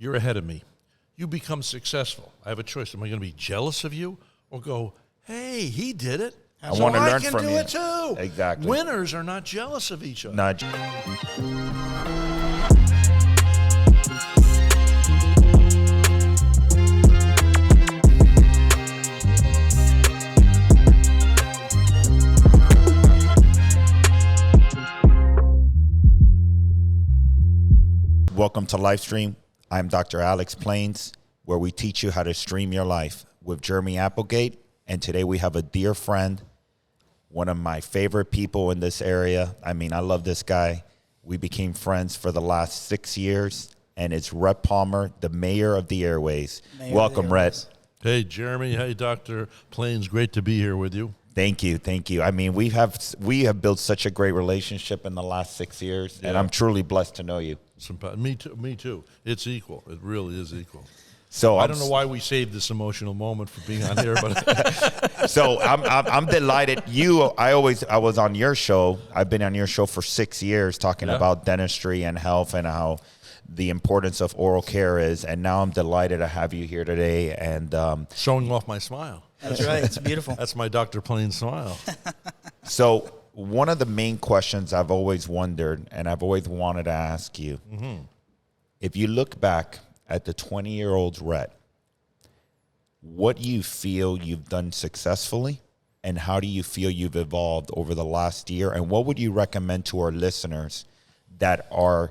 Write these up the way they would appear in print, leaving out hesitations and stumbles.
you're ahead of me. You become successful. I have a choice. Am I going to be jealous of you or go, hey, he did it? I want to learn from you. I can do it too. Exactly. Winners are not jealous of each other. Not. Welcome to Livestream. I'm Dr. Alex Plains, where we teach you how to stream your life with Jeremy Applegate. And today we have a dear friend, one of my favorite people in this area. I mean, I love this guy. We became friends for the last 6 years, and it's Rhett Palmer, the mayor of the airways. Welcome, Rhett. Hey, Jeremy. Hey, Dr. Plains. Great to be here with you. Thank you, thank you. I mean, we have built such a great relationship in the last 6 years, and I'm truly blessed to know you. Me too. It's equal. It really is equal. So I don't know why we saved this emotional moment for being on here, but so I'm delighted. I was on your show. I've been on your show for 6 years talking about dentistry and health and how the importance of oral care is, and now I'm delighted to have you here today and showing off my smile. That's right. It's beautiful. That's my Dr. Plain smile. So one of the main questions I've always wondered, and I've always wanted to ask you, if you look back at the 20-year-old Rhett, what do you feel you've done successfully, and how do you feel you've evolved over the last year? And what would you recommend to our listeners that are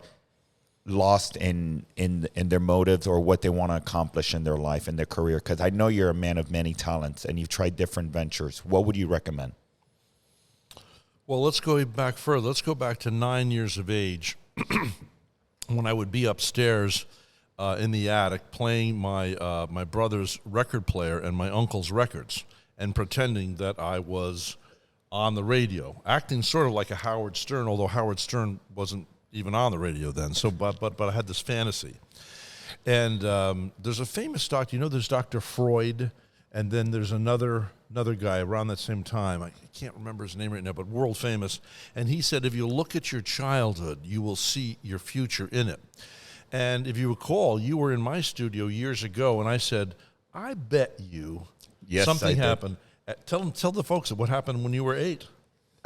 lost in their motives or what they want to accomplish in their life and their career? Because I know you're a man of many talents and you've tried different ventures. What would you recommend? Well, let's go back further. Let's go back to 9 years of age when I would be upstairs in the attic playing my brother's record player and my uncle's records and pretending that I was on the radio, acting sort of like a Howard Stern, although Howard Stern wasn't even on the radio then. So, but I had this fantasy. And there's a famous doctor, there's Dr. Freud, and then there's another guy around that same time. I can't remember his name right now, but world famous. And he said, if you look at your childhood, you will see your future in it. And if you recall, you were in my studio years ago, and I said, I bet you something happened. Tell the folks what happened when you were 8.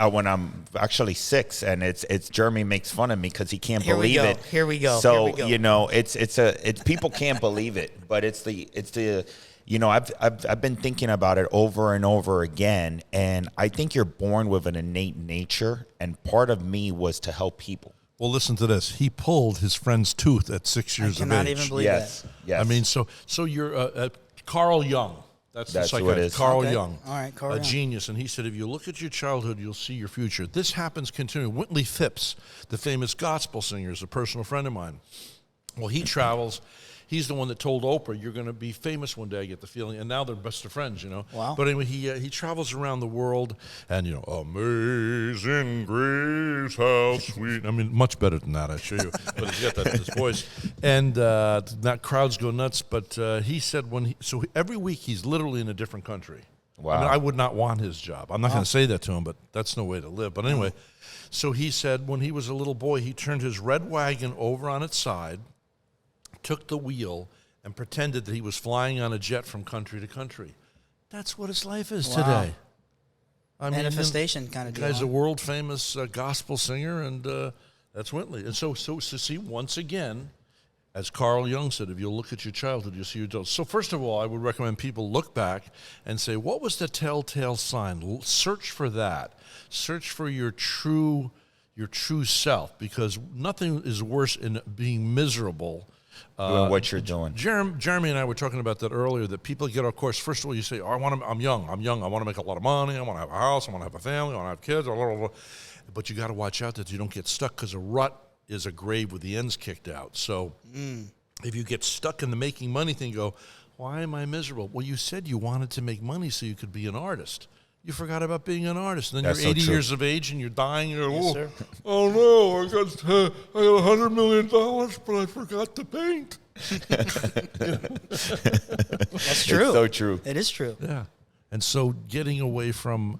When I'm actually 6, and it's Jeremy makes fun of me because he can't believe it. Here we go. So it's people can't believe it, but it's the I've been thinking about it over and over again, and I think you're born with an innate nature, and part of me was to help people. Well, listen to this. He pulled his friend's tooth at 6 years of age. I cannot even believe that. Yes. I mean, so you're Carl Jung. That's the who it is. Carl Jung. All right, Carl Jung. Genius. And he said, if you look at your childhood, you'll see your future. This happens continually. Whitley Phipps, the famous gospel singer, is a personal friend of mine. Well, he travels. He's the one that told Oprah, you're going to be famous one day, I get the feeling. And now they're best of friends, Wow. But anyway, he travels around the world, and, amazing grace, how sweet. I mean, much better than that, I assure you. But he's got this voice. And that crowds go nuts. But he said so every week he's literally in a different country. Wow. I mean, I would not want his job. I'm not going to say that to him, but that's no way to live. But anyway, so he said when he was a little boy, he turned his red wagon over on its side, took the wheel, and pretended that he was flying on a jet from country to country. That's what his life is today. I mean, manifestation kind of deal. Guy's a world famous gospel singer, and that's Whitley. And so see, once again, as Carl Jung said, if you look at your childhood, you'll see your adults. So first of all, I would recommend people look back and say, what was the telltale sign? Search for that. Search for your true self, because nothing is worse in being miserable doing what you're doing. Jeremy and I were talking about that earlier, that people get, of course, first of all, you say, I'm young, I want to make a lot of money, I want to have a house, I want to have a family, I want to have kids, blah, blah, blah. But you got to watch out that you don't get stuck, because a rut is a grave with the ends kicked out. So if you get stuck in the making money thing, go, why am I miserable? Well, you said you wanted to make money so you could be an artist. You forgot about being an artist. And then you're 80 years of age and you're dying. And you're, oh no, I got $100 million, but I forgot to paint. That's true. It's so true. It is true. Yeah. And so getting away from,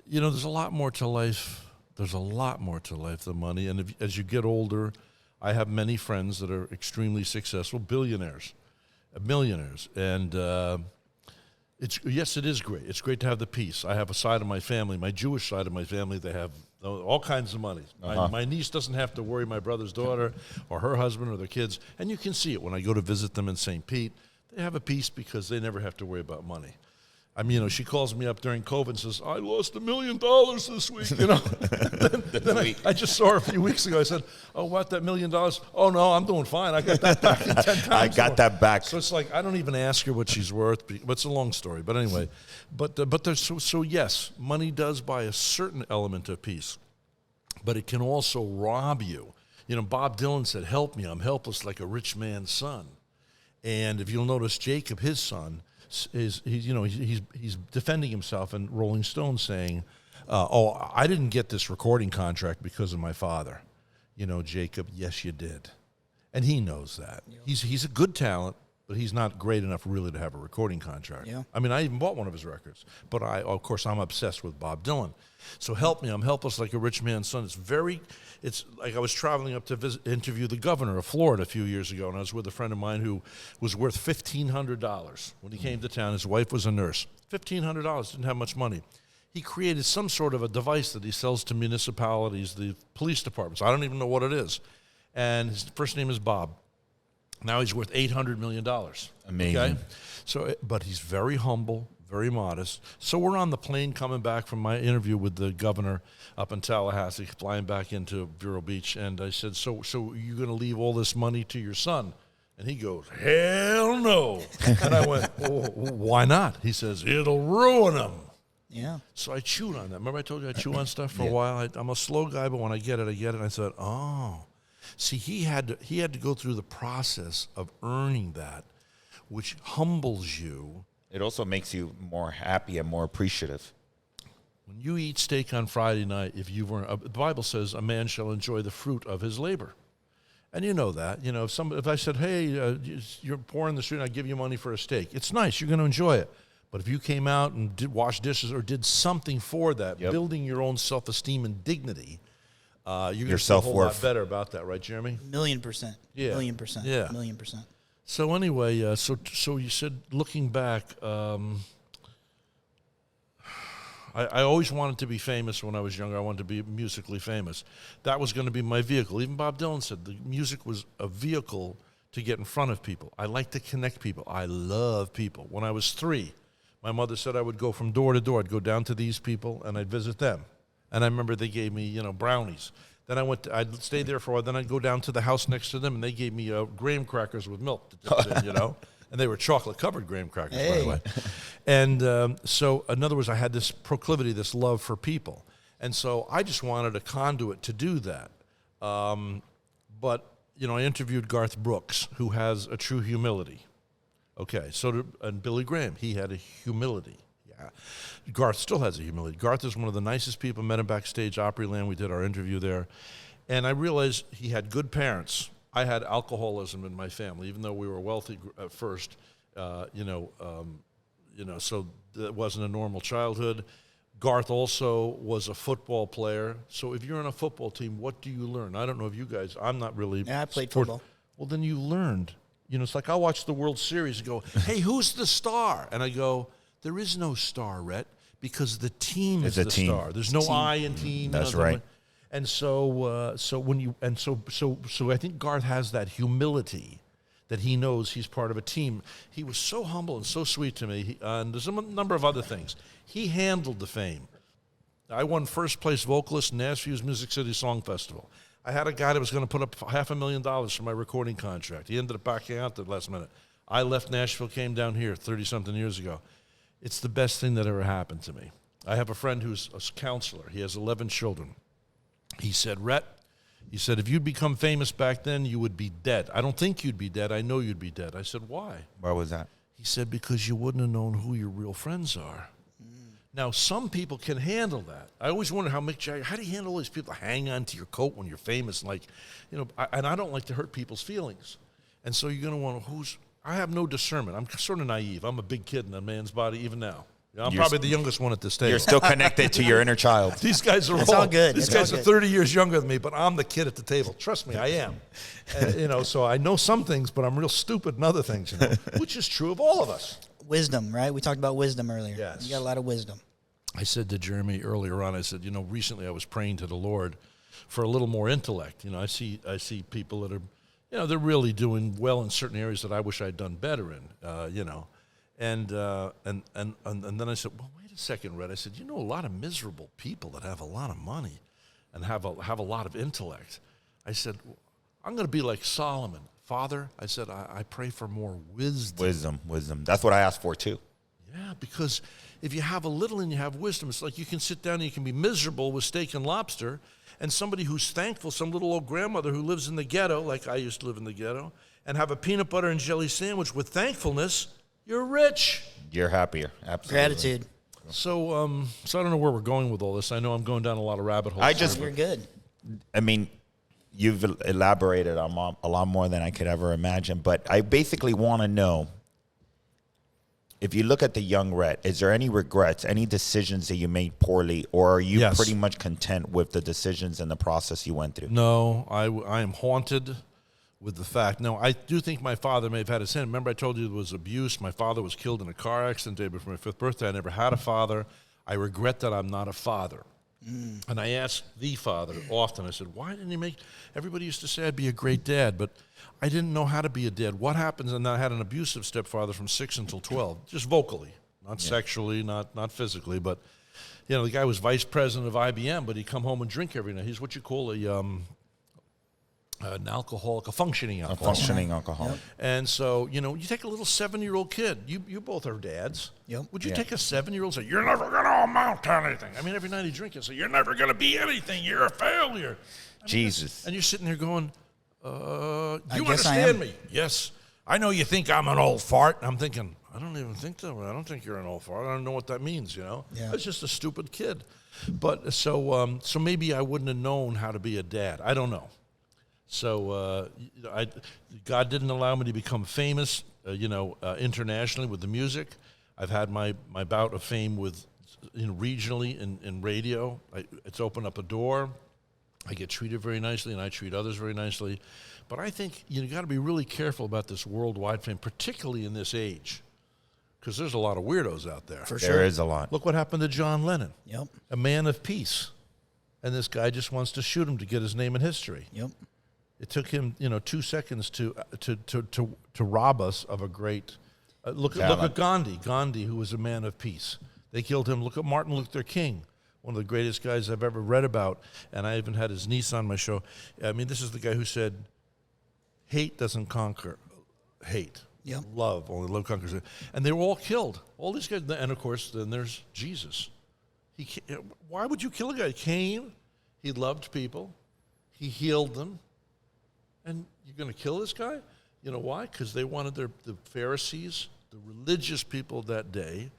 there's a lot more to life. There's a lot more to life than money. And as you get older, I have many friends that are extremely successful, billionaires, millionaires, and it is great. It's great to have the peace. I have a side of my family, my Jewish side of my family, they have all kinds of money. My niece doesn't have to worry my brother's daughter or her husband or their kids, and you can see it when I go to visit them in St. Pete. They have a peace because they never have to worry about money. I mean, she calls me up during COVID and says, I lost $1 million this week, then I just saw her a few weeks ago. I said, oh, what, that $1 million? Oh, no, I'm doing fine. I got that back in 10 times I got more. that back. So it's like, I don't even ask her what she's worth. But it's a long story. But anyway, so yes, money does buy a certain element of peace. But it can also rob you. Bob Dylan said, help me, I'm helpless like a rich man's son. And if you'll notice, Jacob, his son, he's defending himself in Rolling Stone saying, I didn't get this recording contract because of my father. Jacob, yes, you did. And he knows that. Yep. He's a good talent, but he's not great enough really to have a recording contract. Yeah. I mean, I even bought one of his records, but of course, I'm obsessed with Bob Dylan. So help me, I'm helpless like a rich man's son. It's like I was traveling up to interview the governor of Florida a few years ago, and I was with a friend of mine who was worth $1,500 when he came to town. His wife was a nurse. $1,500, didn't have much money. He created some sort of a device that he sells to municipalities, the police departments. I don't even know what it is. And his first name is Bob. Now he's worth $800 million. Amazing. Okay? So, but he's very humble, very modest. So we're on the plane coming back from my interview with the governor up in Tallahassee, flying back into Vero Beach, and I said, so you're going to leave all this money to your son? And he goes, hell no. And I went, why not? He says, it'll ruin him. Yeah. So I chewed on that. Remember I told you I chew on stuff for a while? I'm a slow guy, but when I get it, I get it. And I said, oh. See, he had to go through the process of earning that, which humbles you. It also makes you more happy and more appreciative. When you eat steak on Friday night, the Bible says a man shall enjoy the fruit of his labor. And you know that. If I said, hey, you're poor in the street and I give you money for a steak, it's nice. You're going to enjoy it. But if you came out and did wash dishes or did something for that, building your own self-esteem and dignity, you're going to feel a whole lot better about that, right, Jeremy? 1,000,000%. Yeah. 1,000,000%. Yeah. 1,000,000%. So anyway, so you said, looking back, I always wanted to be famous when I was younger. I wanted to be musically famous. That was going to be my vehicle. Even Bob Dylan said the music was a vehicle to get in front of people. I like to connect people. I love people. When I was 3, my mother said I would go from door to door. I'd go down to these people, and I'd visit them. And I remember they gave me, brownies. Then I'd stay there for a while. Then I'd go down to the house next to them, and they gave me graham crackers with milk to dip in, And they were chocolate-covered graham crackers, by the way. And so, in other words, I had this proclivity, this love for people. And so I just wanted a conduit to do that. But, I interviewed Garth Brooks, who has a true humility. Okay, and Billy Graham, he had a humility. Yeah. Garth still has a humility. Garth is one of the nicest people. Met him backstage, Opryland. We did our interview there. And I realized he had good parents. I had alcoholism in my family, even though we were wealthy at first, so that wasn't a normal childhood. Garth also was a football player. So if you're on a football team, what do you learn? I don't know if you guys, I'm not really. Yeah, I played football. Well, then you learned. It's like I watch the World Series and go, hey, who's the star? And I go, there is no star, Rhett, because the team is the star. There's no I in team. That's right. And so I think Garth has that humility that he knows he's part of a team. He was so humble and so sweet to me, and there's a number of other things. He handled the fame. I won first place vocalist in Nashville's Music City Song Festival. I had a guy that was going to put up $500,000 for my recording contract. He ended up backing out at the last minute. I left Nashville, came down here 30-something years ago. It's the best thing that ever happened to me. I have a friend who's a counselor. He has 11 children. He said, Rhett, if you'd become famous back then, you would be dead. I don't think you'd be dead. I know you'd be dead. I said, why? Why was that? He said, because you wouldn't have known who your real friends are. Now, some people can handle that. I always wonder how Mick Jagger, how do you handle all these people hang on to your coat when you're famous? And I don't like to hurt people's feelings. And so you're going to want I have no discernment. I'm sort of naive. I'm a big kid in a man's body even now. Yeah, I'm probably the youngest one at this table. You're still connected to your inner child. These guys are It's all good. These It's guys all are good. 30 years younger than me, but I'm the kid at the table. Trust me, I am. So I know some things, but I'm real stupid in other things, which is true of all of us. Wisdom, right? We talked about wisdom earlier. Yes. You got a lot of wisdom. I said to Jeremy earlier on, I said, recently I was praying to the Lord for a little more intellect. I see people that are, they're really doing well in certain areas that I wish I'd done better in, And then I said, well, wait a second, Rhett. I said, a lot of miserable people that have a lot of money and have a lot of intellect. I said, I'm going to be like Solomon. Father, I said, I pray for more wisdom. Wisdom. That's what I asked for too. Yeah, because if you have a little and you have wisdom, it's like you can sit down and you can be miserable with steak and lobster, and somebody who's thankful, some little old grandmother who lives in the ghetto, like I used to live in the ghetto, and have a peanut butter and jelly sandwich with thankfulness, you're rich. You're happier. Absolutely. Gratitude. So I don't know where we're going with all this. I know I'm going down a lot of rabbit holes. You're good. I mean, you've elaborated on a lot more than I could ever imagine, but I basically want to know, if you look at the young Rhett, is there any regrets, any decisions that you made poorly, or are you pretty much content with the decisions and the process you went through? No, I am haunted with the fact. No, I do think my father may have had a sin. Remember I told you there was abuse. My father was killed in a car accident the day before my 5th birthday. I never had a father. I regret that I'm not a father. And I asked the father often, I said, why didn't he everybody used to say I'd be a great dad, but I didn't know how to be a dad. What happens? And I had an abusive stepfather from 6 until 12, just vocally, not sexually, not physically, but, the guy was vice president of IBM, but he'd come home and drink every night. He's what you call an alcoholic, a functioning alcoholic. A functioning alcoholic. Yep. And so, you take a little 7-year-old kid. You both are dads. Yep. Would you take a 7-year-old and say, you're never going to amount to anything? I mean, every night he drinks and say, you're never going to be anything. You're a failure. Jesus. And you're sitting there going, you guess I understand am. me. Yes. I know you think I'm an old fart. I'm thinking, I don't even think that. I don't think you're an old fart. I don't know what that means, Yeah. That's just a stupid kid. But so maybe I wouldn't have known how to be a dad. I don't know. So God didn't allow me to become famous, internationally with the music. I've had my bout of fame with, regionally in radio. It's opened up a door. I get treated very nicely, and I treat others very nicely. But I think you got to be really careful about this worldwide fame, particularly in this age, because there's a lot of weirdos out there. For sure. There is a lot. Look what happened to John Lennon, Yep. a man of peace, and this guy just wants to shoot him to get his name in history. Yep. It took him, 2 seconds to rob us of a great. Look at Gandhi, who was a man of peace. They killed him. Look at Martin Luther King, one of the greatest guys I've ever read about, and I even had his niece on my show. I mean, this is the guy who said, "Hate doesn't conquer hate. Yep. Only love conquers it." And they were all killed. All these guys, and of course, then there's Jesus. Why would you kill a guy? He came, he loved people, he healed them. And you're going to kill this guy? You know why? Because they wanted the Pharisees, the religious people that day,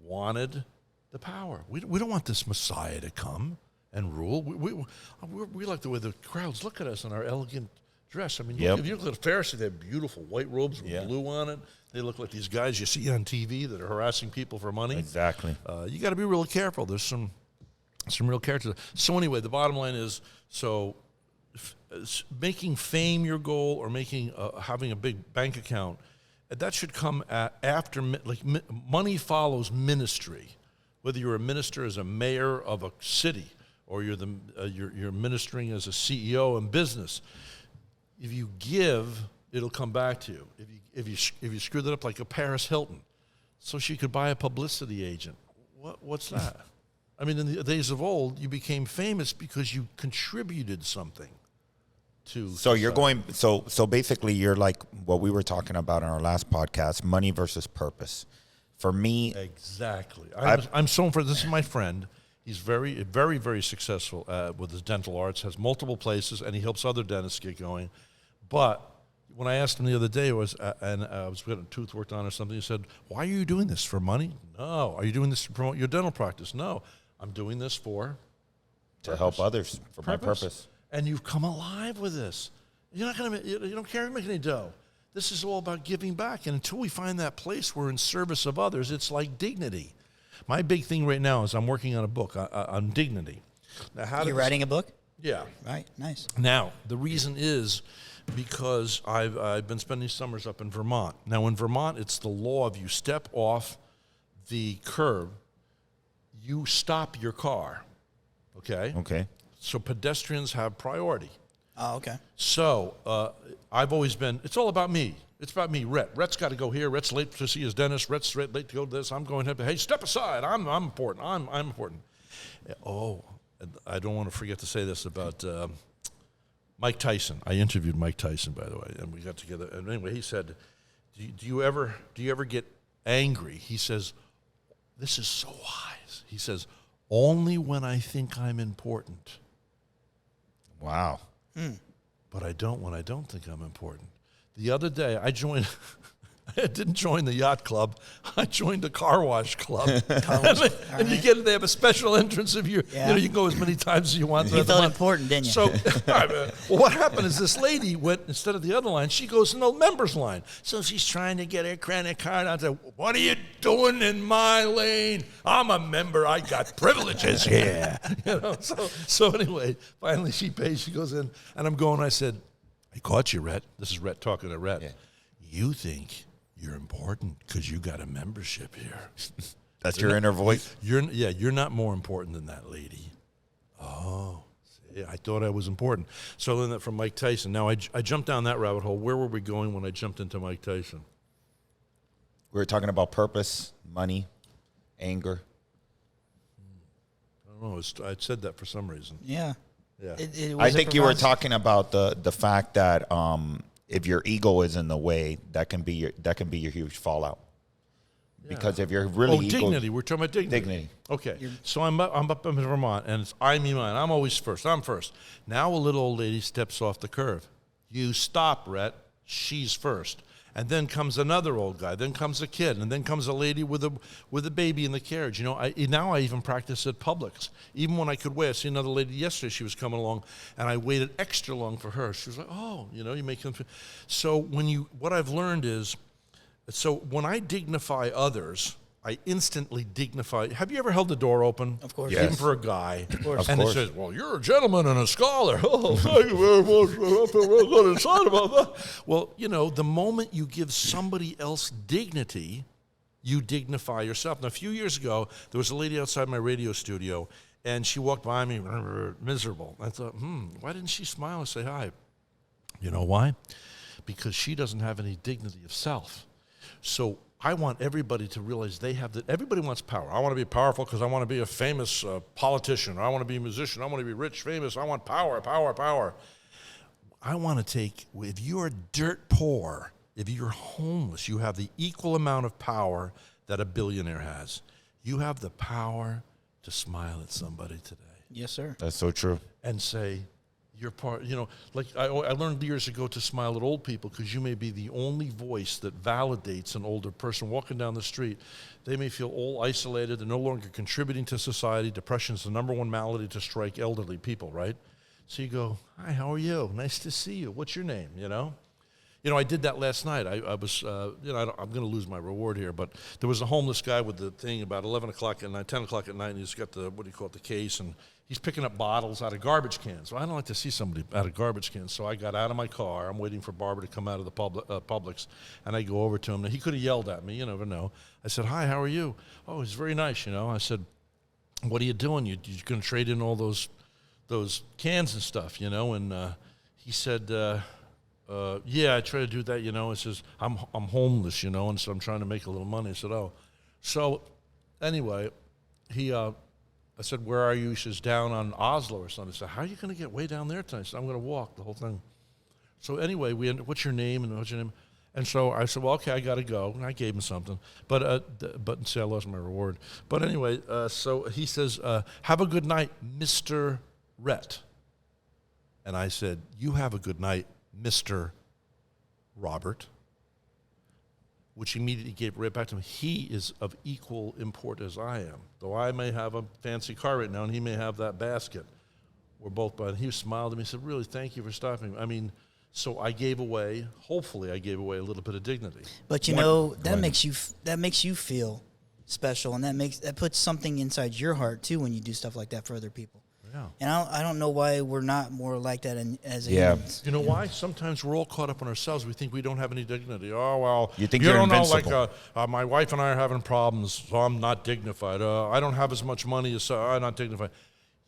wanted the power. We don't want this Messiah to come and rule. We like the way the crowds look at us in our elegant dress. I mean, if you look at the Pharisees, they have beautiful white robes with blue on it. They look like these guys you see on TV that are harassing people for money. Exactly. You got to be really careful. There's some real characters. So anyway, the bottom line is, making fame your goal or having a big bank account, that should come after, money follows ministry. Whether you're a minister as a mayor of a city or you're ministering as a CEO in business, if you give, it'll come back to you. If you screw that up like a Paris Hilton, so she could buy a publicity agent, what's that? I mean, in the days of old, you became famous because you contributed something. So you're going. So basically, you're like what we were talking about in our last podcast: money versus purpose. For me, exactly. I'm so for this is my friend. He's very, very, very successful with his dental arts. Has multiple places, and he helps other dentists get going. But when I asked him the other day, I was getting a tooth worked on or something. He said, "Why are you doing this for money? No. Are you doing this to promote your dental practice? No. I'm doing this to help others for my purpose." And you've come alive with this. You don't care if you make any dough. This is all about giving back. And until we find that place where in service of others, it's like dignity. My big thing right now is I'm working on a book on dignity. Now, You're writing a book? Yeah. Right. Nice. Now, the reason is because I've been spending summers up in Vermont. Now, in Vermont, it's the law of you step off the curb, you stop your car, okay? Okay. So pedestrians have priority. Oh, okay. So I've always been, it's all about me. It's about me, Rhett. Rhett's got to go here. Rhett's late to see his dentist. Rhett's late to go to this. I'm going, hey, step aside. I'm important. I'm important. Oh, I don't want to forget to say this about Mike Tyson. I interviewed Mike Tyson, by the way, and we got together. And anyway, he said, do you ever get angry? He says, this is so wise. He says, only when I think I'm important. Wow. But I don't when I don't think I'm important. The other day, I didn't join the yacht club. I joined the car wash club. And you get, they have a special entrance if you you can go as many times as you want. You felt important, didn't you? So well, what happened is this lady went, instead of the other line, she goes in the members line. So she's trying to get her credit card. I said, what are you doing in my lane? I'm a member. I got privileges here. So anyway, finally she pays. She goes in, and I'm going, I said, I caught you, Rhett. This is Rhett talking to Rhett. Yeah. You think you're important because you got a membership here. That's your inner voice? You're not more important than that lady. Oh, see, I thought I was important. So then from Mike Tyson. Now, I jumped down that rabbit hole. Where were we going when I jumped into Mike Tyson? We were talking about purpose, money, anger. I don't know. I said that for some reason. Yeah. Yeah. I think you were talking about the fact that if your ego is in the way, that can be your huge fallout. Yeah. Because if you're really dignity. We're talking about dignity. Dignity. Okay. So I'm up in Vermont, and it's I, me, mine. I'm always first. I'm first. Now a little old lady steps off the curve. You stop, Rhett. She's first. And then comes another old guy. Then comes a kid. And then comes a lady with a baby in the carriage. You know, now I even practice at Publix. Even when I could wait. I see another lady yesterday. She was coming along, and I waited extra long for her. She was like, oh, you make them feel. So what I've learned is, so when I dignify others, I instantly dignify. Have you ever held the door open? Of course. Yes. Even for a guy. Of course. And it says, well, you're a gentleman and a scholar. Oh, thank you very much. I'm excited about that. Well, the moment you give somebody else dignity, you dignify yourself. Now, a few years ago, there was a lady outside my radio studio, and she walked by me, miserable. I thought, why didn't she smile and say hi? You know why? Because she doesn't have any dignity of self. So I want everybody to realize everybody wants power. I want to be powerful because I want to be a famous politician. I want to be a musician. I want to be rich, famous. I want power, power, power. I want to if you're dirt poor, if you're homeless, you have the equal amount of power that a billionaire has. You have the power to smile at somebody today. Yes, sir. That's so true. And say, you're part, like I learned years ago to smile at old people because you may be the only voice that validates an older person walking down the street. They may feel all isolated. They're no longer contributing to society. Depression is the number one malady to strike elderly people, right? So you go, hi, how are you? Nice to see you. What's your name, I did that last night. I was, I'm going to lose my reward here, but there was a homeless guy with the thing about 11 o'clock at night, 10 o'clock at night, and he's got the case, and he's picking up bottles out of garbage cans. So I don't like to see somebody out of garbage cans. So I got out of my car. I'm waiting for Barbara to come out of the Publix, and I go over to him. Now, he could have yelled at me. You never know. I said, hi, how are you? Oh, he's very nice, I said, what are you doing? You're going to trade in all those cans and stuff, And he said, yeah, I try to do that, It says, I'm homeless, and so I'm trying to make a little money. I said, oh. So anyway, I said, where are you? He says, down on Oslo or something. I said, how are you going to get way down there tonight? I said, I'm going to walk the whole thing. So anyway, what's your name? And what's your name? And so I said, well, okay, I got to go. And I gave him something. But see, I lost my reward. But anyway, so he says, have a good night, Mr. Rhett. And I said, you have a good night, Mr. Robert, which immediately gave right back to him. He is of equal import as I am. Though I may have a fancy car right now and he may have that basket. We're both by. And he smiled at me and said, really, thank you for stopping. I mean, so I gave away, hopefully I gave away a little bit of dignity. But that makes you feel special, and that puts something inside your heart too when you do stuff like that for other people. Yeah. And I don't know why we're not more like that as Yeah. humans. You know why? Sometimes we're all caught up in ourselves. We think we don't have any dignity. Oh, well, You think you you're don't invincible. know, like, my wife and I are having problems, so I'm not dignified. I don't have as much money, so I'm not dignified.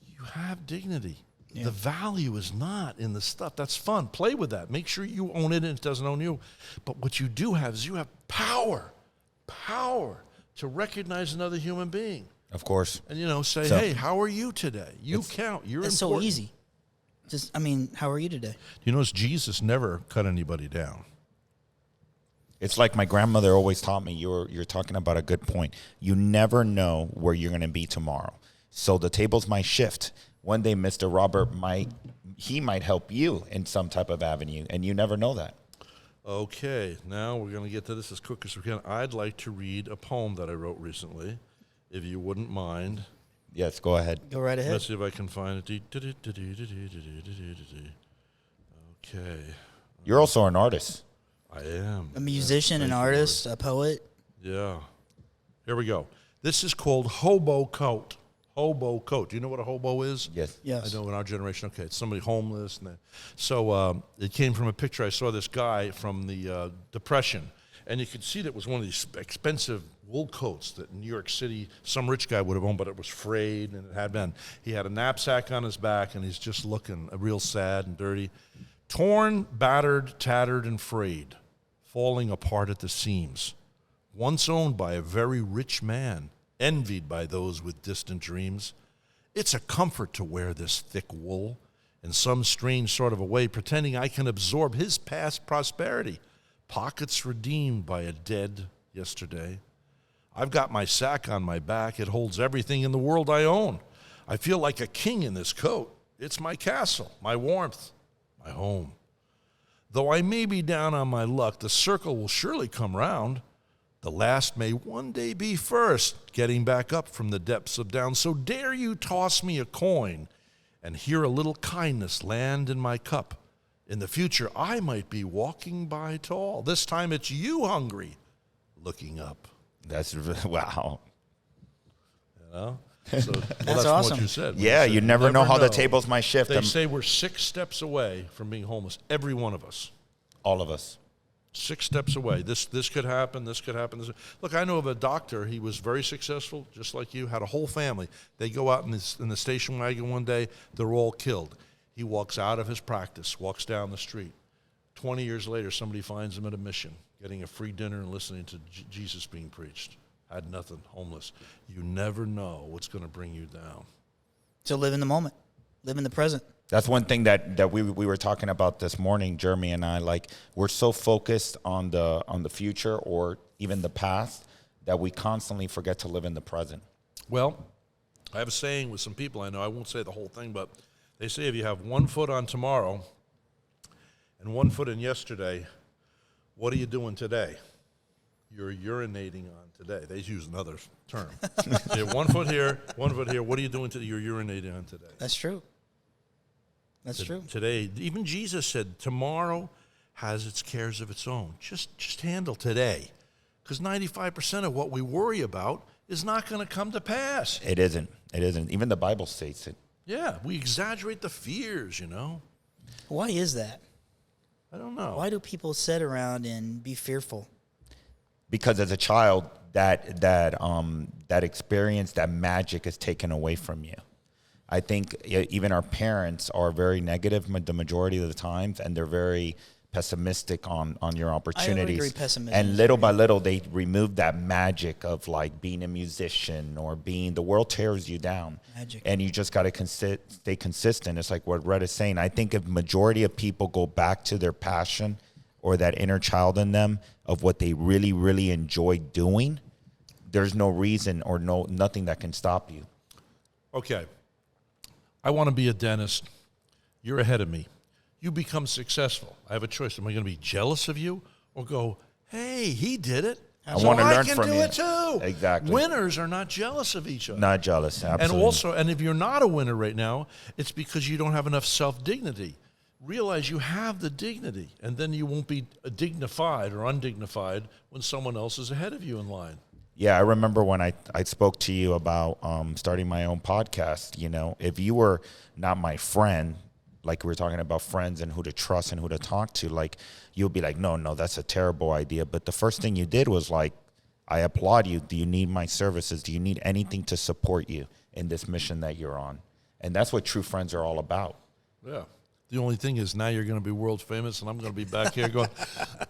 You have dignity. Yeah. The value is not in the stuff. That's fun. Play with that. Make sure you own it and it doesn't own you. But what you do have is you have power to recognize another human being. Of course. And, say, So- hey, how are you today? You count. You're It's important. so easy. How are you today? You notice Jesus never cut anybody down. It's like my grandmother always taught me. You're talking about a good point. You never know where you're going to be tomorrow. So the tables might shift. One day, Mr. Robert might help you in some type of avenue, and you never know that. Okay, now we're going to get to this as quick as we can. I'd like to read a poem that I wrote recently, if you wouldn't mind. Yes, go ahead. Go right ahead. Let's see if I can find it. Okay, You're also an artist. I am. A musician, Thank an you, artist, a poet. Yeah. Here we go. This is called Hobo Coat. Hobo coat. Do you know what a hobo is? Yes. Yes. I know in our generation. Okay, it's somebody homeless. So it came from a picture. I saw this guy from the Depression, and you could see that it was one of these expensive wool coats that in New York City some rich guy would have owned, but it was frayed and it had been. He had a knapsack on his back, and he's just looking real sad and dirty. Torn, battered, tattered, and frayed, falling apart at the seams. Once owned by a very rich man, envied by those with distant dreams. It's a comfort to wear this thick wool in some strange sort of a way, pretending I can absorb his past prosperity. Pockets redeemed by a dead yesterday. I've got my sack on my back. It holds everything in the world I own. I feel like a king in this coat. It's my castle, my warmth, my home. Though I may be down on my luck, the circle will surely come round. The last may one day be first, getting back up from the depths of down. So dare you toss me a coin and hear a little kindness land in my cup. In the future, I might be walking by tall. This time it's you hungry, looking up. That's wow. You know? So, That's from awesome. what you said. Yeah, you never know how the know. tables might shift. They say we're 6 steps away from being homeless, every one of us. All of us. 6 steps away. This could happen. This could happen. Look, I know of a doctor. He was very successful, just like you. Had a whole family. They go out in the station wagon one day. They're all killed. He walks out of his practice, walks down the street. 20 years later, somebody finds him at a mission, getting a free dinner and listening to Jesus being preached. Had nothing, homeless. You never know what's going to bring you down. So live in the moment. Live in the present. That's one thing that we were talking about this morning, Jeremy and I. Like, we're so focused on the future or even the past that we constantly forget to live in the present. Well, I have a saying with some people I know. I won't say the whole thing, but they say if you have 1 foot on tomorrow and 1 foot in yesterday, what are you doing today? You're urinating on today. They use another term. You have 1 foot here, 1 foot here. What are you doing today? You're urinating on today. That's true. That's true. Today, even Jesus said, tomorrow has its cares of its own. Just handle today. Because 95% of what we worry about is not going to come to pass. It isn't. It isn't. Even the Bible states it. Yeah, we exaggerate the fears, you know. Why is that? I don't know. Why do people sit around and be fearful? Because as a child, that experience, that magic is taken away from you. I think even our parents are very negative the majority of the times, and they're very pessimistic on your opportunities. I agree, pessimism And is little very- by little, they remove that magic of like being a musician or being, the world tears you down. Magic. And you just got to stay consistent. It's like what Rhett is saying. I think if majority of people go back to their passion or that inner child in them of what they really, really enjoy doing, there's no reason or nothing that can stop you. Okay. I want to be a dentist. You're ahead of me. You become successful. I have a choice. Am I going to be jealous of you or go, hey, he did it? I want to learn from I can do you. it too. Exactly. Winners are not jealous of each other. Not jealous, absolutely. And also, and if you're not a winner right now, it's because you don't have enough self-dignity. Realize you have the dignity, and then you won't be dignified or undignified when someone else is ahead of you in line. Yeah, I remember when I spoke to you about starting my own podcast. You know, if you were not my friend, like we were talking about friends and who to trust and who to talk to, like you'll be like, no, that's a terrible idea. But the first thing you did was like, I applaud you. Do you need my services? Do you need anything to support you in this mission that you're on? And that's what true friends are all about. Yeah. The only thing is now you're going to be world famous, and I'm going to be back here going,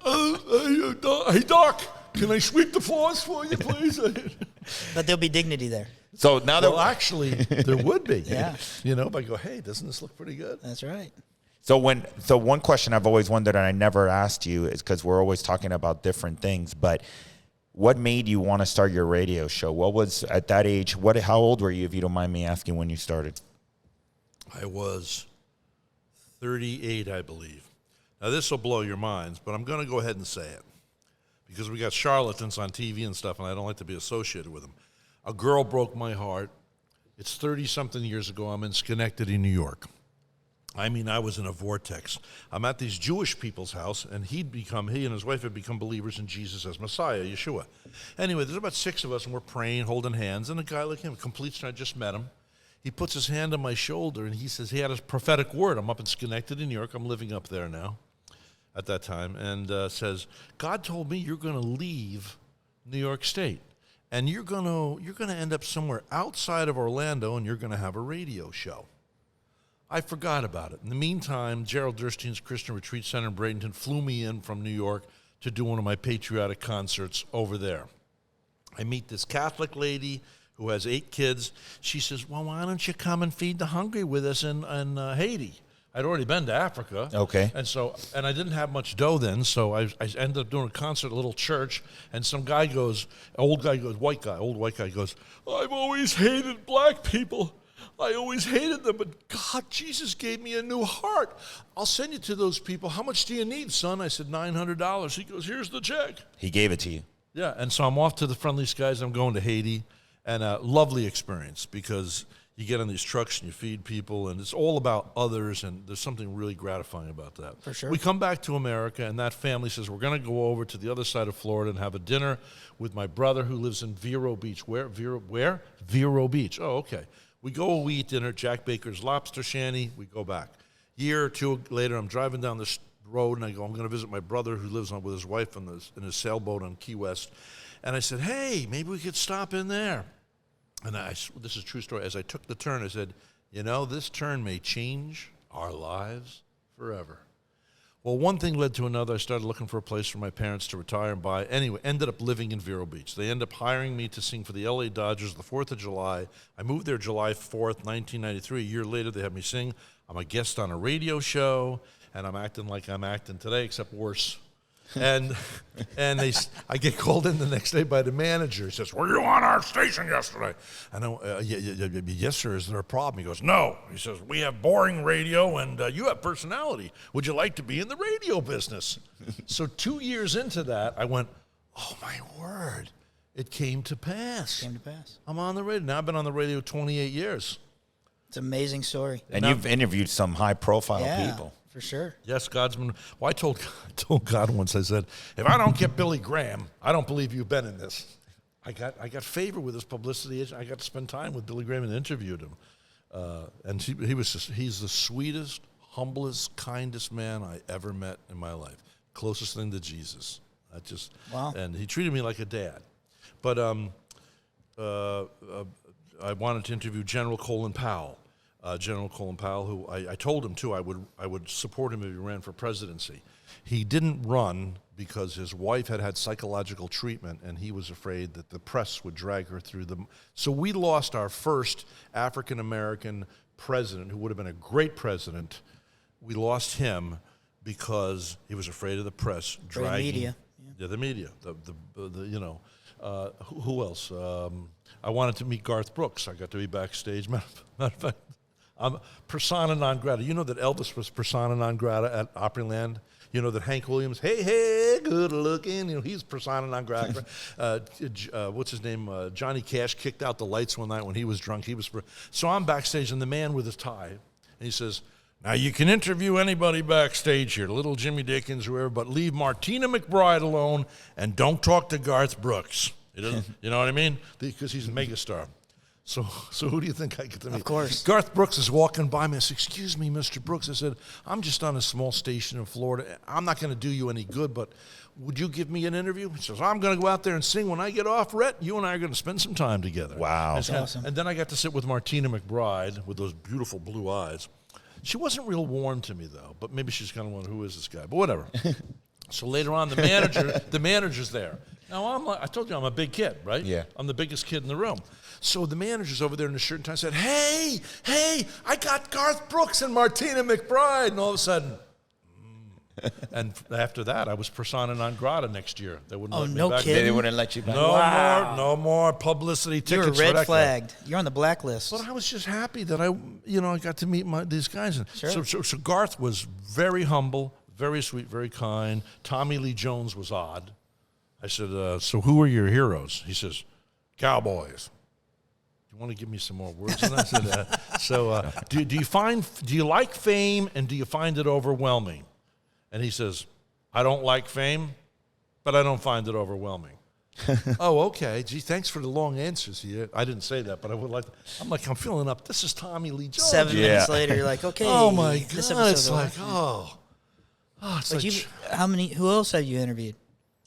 hey, Doc, can I sweep the floors for you, please? But there'll be dignity there. So now Well, actually, there would be. Yeah. You know, if I go, hey, doesn't this look pretty good? That's right. So one question I've always wondered, and I never asked you, is because we're always talking about different things, but what made you want to start your radio show? What was, at that age, how old were you, if you don't mind me asking, when you started? I was 38, I believe. Now, this will blow your minds, but I'm going to go ahead and say it because we got charlatans on TV and stuff, and I don't like to be associated with them. A girl broke my heart. It's 30-something years ago. I'm in Schenectady, New York. I mean, I was in a vortex. I'm at these Jewish people's house, and he and his wife had become believers in Jesus as Messiah, Yeshua. Anyway, there's about 6 of us, and we're praying, holding hands, and a guy like him, complete stranger, I just met him. He puts his hand on my shoulder, and he says he had a prophetic word. I'm up in Schenectady, New York. I'm living up there now at that time, and says, God told me you're going to leave New York State, and you're going to end up somewhere outside of Orlando, and you're going to have a radio show. I forgot about it. In the meantime, Gerald Durstein's Christian Retreat Center in Bradenton flew me in from New York to do one of my patriotic concerts over there. I meet this Catholic lady who has 8 kids. She says, well, why don't you come and feed the hungry with us in Haiti? I'd already been to Africa. Okay. And I didn't have much dough then, so I ended up doing a concert at a little church, and some guy goes, old white guy goes, I've always hated black people. I always hated them, but God, Jesus gave me a new heart. I'll send you to those people. How much do you need, son? I said, $900. He goes, here's the check. He gave it to you. Yeah, and so I'm off to the Friendly Skies. I'm going to Haiti, and a lovely experience because you get on these trucks and you feed people, and it's all about others, and there's something really gratifying about that. For sure. We come back to America, and that family says, we're going to go over to the other side of Florida and have a dinner with my brother who lives in Vero Beach. Where? Vero Beach. Oh, okay. We go, we eat dinner, Jack Baker's Lobster Shanty, we go back. Year or two later, I'm driving down this road, and I go, I'm going to visit my brother who lives with his wife in his sailboat on Key West. And I said, hey, maybe we could stop in there. And this is a true story. As I took the turn, I said, this turn may change our lives forever. Well, one thing led to another. I started looking for a place for my parents to retire and buy. Anyway, ended up living in Vero Beach. They ended up hiring me to sing for the LA Dodgers the 4th of July. I moved there July 4th, 1993. A year later, they had me sing. I'm a guest on a radio show, and I'm acting like I'm acting today, except worse. And I get called in the next day by the manager. He says, were you on our station yesterday? And I yes, sir. Is there a problem? He goes, no. He says, we have boring radio, and you have personality. Would you like to be in the radio business? So 2 years into that, I went, oh, my word. It came to pass. I'm on the radio. Now I've been on the radio 28 years. It's an amazing story. And you've interviewed some high-profile people. For sure. Yes, God's been. Well, I told God once. I said, if I don't get Billy Graham, I don't believe you've been in this. I got favor with this publicity agent. I got to spend time with Billy Graham and interviewed him. And he's the sweetest, humblest, kindest man I ever met in my life. Closest thing to Jesus. Wow. And he treated me like a dad. But I wanted to interview General Colin Powell. General Colin Powell, who I told him, too, I would support him if he ran for presidency. He didn't run because his wife had psychological treatment, and he was afraid that the press would drag her through them. So we lost our first African-American president, who would have been a great president. We lost him because he was afraid of the press dragging. Media. Yeah, the media. Who else? I wanted to meet Garth Brooks. I got to be backstage. Matter of fact, I'm persona non grata. You know that Elvis was persona non grata at Opryland? You know that Hank Williams, hey, good looking, he's persona non grata. What's his name? Johnny Cash kicked out the lights one night when he was drunk. So I'm backstage, and the man with his tie, and he says, now you can interview anybody backstage here, little Jimmy Dickens, whoever, but leave Martina McBride alone and don't talk to Garth Brooks. He doesn't, you know what I mean? Because he's a megastar. So who do you think I get to meet? Of course. Garth Brooks is walking by me. I said, excuse me, Mr. Brooks. I said, I'm just on a small station in Florida. I'm not going to do you any good, but would you give me an interview? He says, I'm going to go out there and sing. When I get off, Rhett, you and I are going to spend some time together. Wow. That's awesome. And then I got to sit with Martina McBride with those beautiful blue eyes. She wasn't real warm to me, though, but maybe she's kind of wondering, who is this guy? But whatever. So later on, the manager's there. Now, I told you I'm a big kid, right? Yeah. I'm the biggest kid in the room. So the manager's over there in the shirt and tie said, hey, I got Garth Brooks and Martina McBride. And all of a sudden, and after that, I was persona non grata next year. They wouldn't let me no back. kidding? They wouldn't let you back. No more publicity You tickets. were for red that guy. flagged. You're on the blacklist. But I was just happy that I got to meet these guys. And Sure. So Garth was very humble, very sweet, very kind. Tommy Lee Jones was odd. I said, so who are your heroes? He says, Cowboys. You want to give me some more words? And I said, do you like fame and do you find it overwhelming? And he says, I don't like fame, but I don't find it overwhelming. Oh, okay. Gee, thanks for the long answers here. I didn't say that, but I would like. I'm filling up. This is Tommy Lee Jones. 7 minutes later, you're like, okay. Oh my this God! It's episode's like, over. it's But like who else have you interviewed?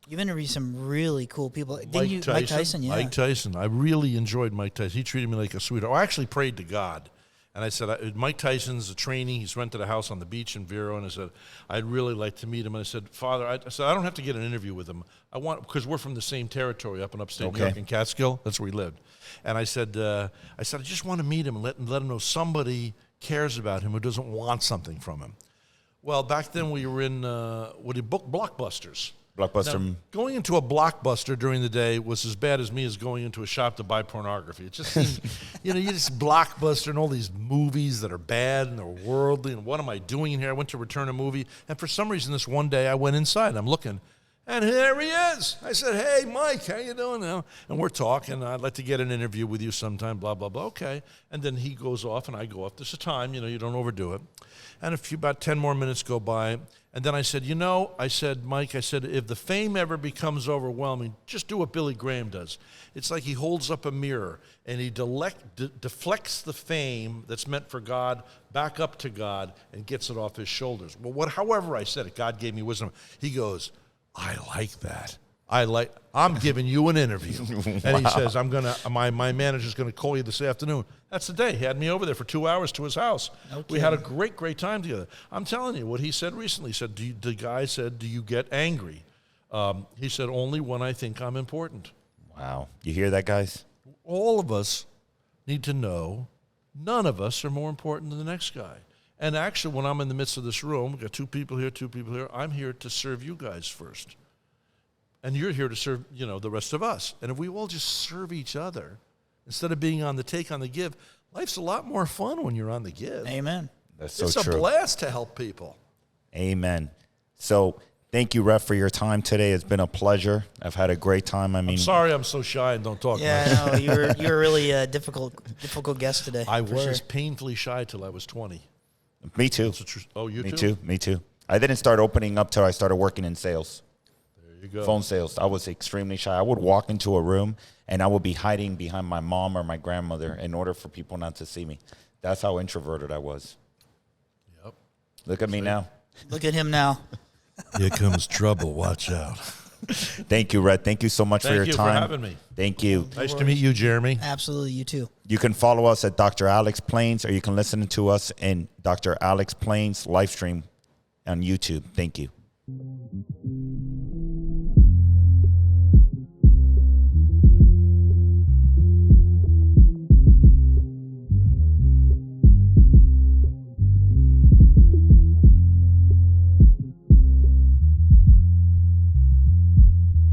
You've interviewed some really cool people. Mike Tyson, yeah. Mike Tyson. I really enjoyed Mike Tyson. He treated me like a sweetheart. I actually prayed to God. And I said, Mike Tyson's a trainee. He's rented a house on the beach in Vero. And I said, I'd really like to meet him. And I said, Father, I don't have to get an interview with him. Because we're from the same territory up in upstate New York in Catskill. That's where we lived. And I said, I just want to meet him and let him know somebody cares about him who doesn't want something from him. Well, back then we were in, Blockbusters. Blockbuster. Now, going into a Blockbuster during the day was as bad as me as going into a shop to buy pornography. It just seemed, you just Blockbuster and all these movies that are bad and they're worldly, and what am I doing in here? I went to return a movie, and for some reason this one day I went inside and I'm looking, and there he is. I said, hey, Mike, how you doing now? And we're talking. I'd like to get an interview with you sometime, blah, blah, blah. Okay. And then he goes off and I go off. There's a time, you don't overdo it. And about 10 more minutes go by. And then I said, Mike, if the fame ever becomes overwhelming, just do what Billy Graham does. It's like he holds up a mirror and he deflects the fame that's meant for God back up to God and gets it off his shoulders. Well, however I said it, God gave me wisdom. He goes, I like that. I'm giving you an interview. And he says, my manager's going to call you this afternoon. That's the day. He had me over there for 2 hours to his house. Okay. We had a great time together. I'm telling you what he said recently. He said, the guy said, do you get angry? He said, only when I think I'm important. Wow. You hear that, guys? All of us need to know none of us are more important than the next guy. And actually, when I'm in the midst of this room, we've got two people here, I'm here to serve you guys first. And you're here to serve, the rest of us. And if we all just serve each other, instead of being on the take, on the give, life's a lot more fun when you're on the give. Amen. That's so true. It's a blast to help people. Amen. So thank you, Rhett, for your time today. It's been a pleasure. I've had a great time. I'm sorry I'm so shy and don't talk much. Yeah, no, you're really a difficult guest today. I was painfully shy till I was 20. Me too. Oh, you Me too. Me too. I didn't start opening up till I started working in sales. There you go. Phone sales. I was extremely shy. I would walk into a room and I would be hiding behind my mom or my grandmother in order for people not to see me. That's how introverted I was. Yep. Look at me now. Look at him now. Here comes trouble. Watch out. Thank you, Rhett. Thank you so much for your time. Thank you for having me. Thank you. Nice to meet you, Jeremy. Absolutely, you too. You can follow us at Dr. Alex Plains, or you can listen to us in Dr. Alex Plains live stream on YouTube. Thank you.